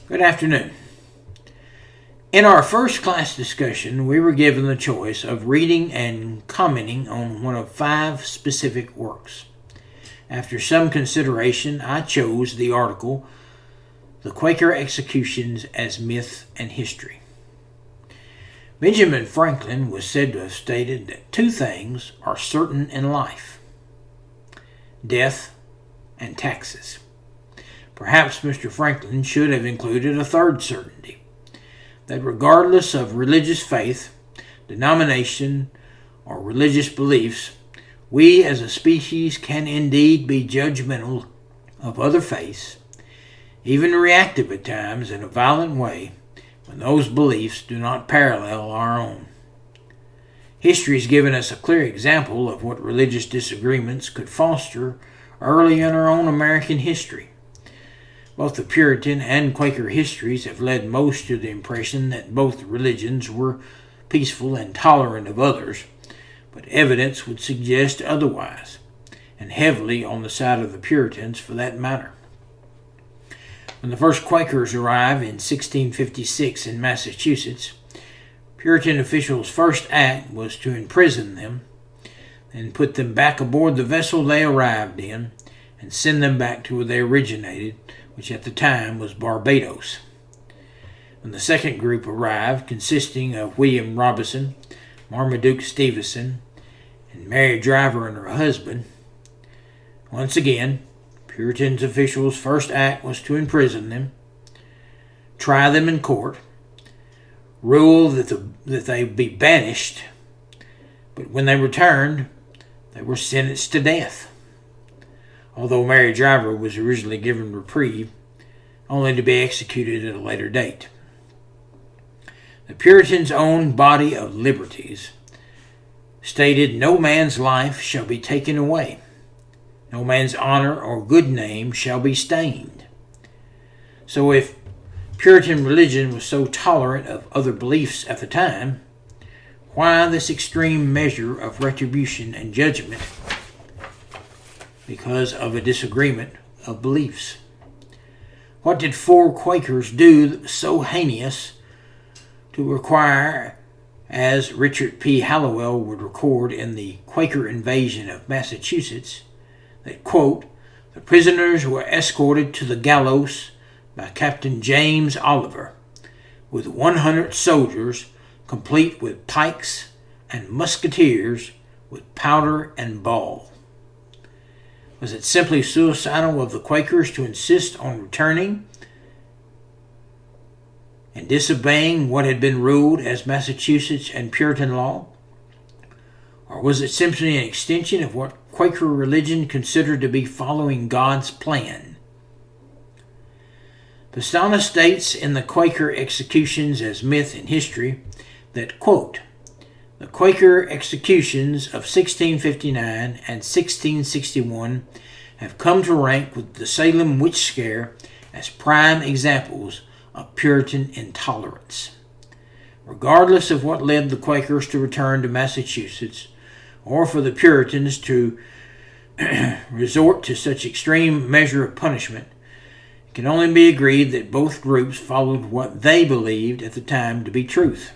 Good afternoon. In our first class discussion, we were given the choice of reading and commenting on one of 5 specific works. After some consideration, I chose the article, The Quaker Executions as Myth and History. Benjamin Franklin was said to have stated that 2 things are certain in life: death and taxes. Perhaps Mr. Franklin should have included a third certainty, that regardless of religious faith, denomination, or religious beliefs, we as a species can indeed be judgmental of other faiths, even reactive at times in a violent way when those beliefs do not parallel our own. History has given us a clear example of what religious disagreements could foster early in our own American history. Both the Puritan and Quaker histories have led most to the impression that both religions were peaceful and tolerant of others, but evidence would suggest otherwise, and heavily on the side of the Puritans for that matter. When the first Quakers arrived in 1656 in Massachusetts, Puritan officials' first act was to imprison them, then put them back aboard the vessel they arrived in, and send them back to where they originated, which at the time was Barbados. When the second group arrived, consisting of William Robinson, Marmaduke Stevenson, and Mary Driver and her husband, once again, Puritan officials' first act was to imprison them, try them in court, rule that they be banished, but when they returned, they were sentenced to death. Although Mary Driver was originally given reprieve, only to be executed at a later date. The Puritans' own body of liberties stated, "No man's life shall be taken away. No man's honor or good name shall be stained." So if Puritan religion was so tolerant of other beliefs at the time, why this extreme measure of retribution and judgment because of a disagreement of beliefs? What did 4 Quakers do that was so heinous to require, as Richard P. Hallowell would record in the Quaker Invasion of Massachusetts, that, quote, "the prisoners were escorted to the gallows by Captain James Oliver, with 100 soldiers, complete with pikes, and musketeers with powder and ball"? Was it simply suicidal of the Quakers to insist on returning and disobeying what had been ruled as Massachusetts and Puritan law? Or was it simply an extension of what Quaker religion considered to be following God's plan? Pastana states in the Quaker Executions as Myth and History that, quote, "the Quaker executions of 1659 and 1661 have come to rank with the Salem witch scare as prime examples of Puritan intolerance. Regardless of what led the Quakers to return to Massachusetts, or for the Puritans to resort to such extreme measure of punishment, it can only be agreed that both groups followed what they believed at the time to be truth.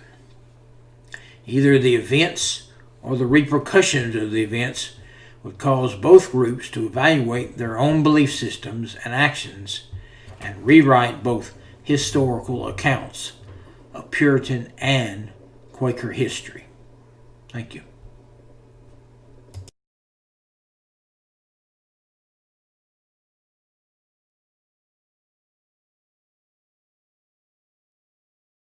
Either the events or the repercussions of the events would cause both groups to evaluate their own belief systems and actions and rewrite both historical accounts of Puritan and Quaker history. Thank you.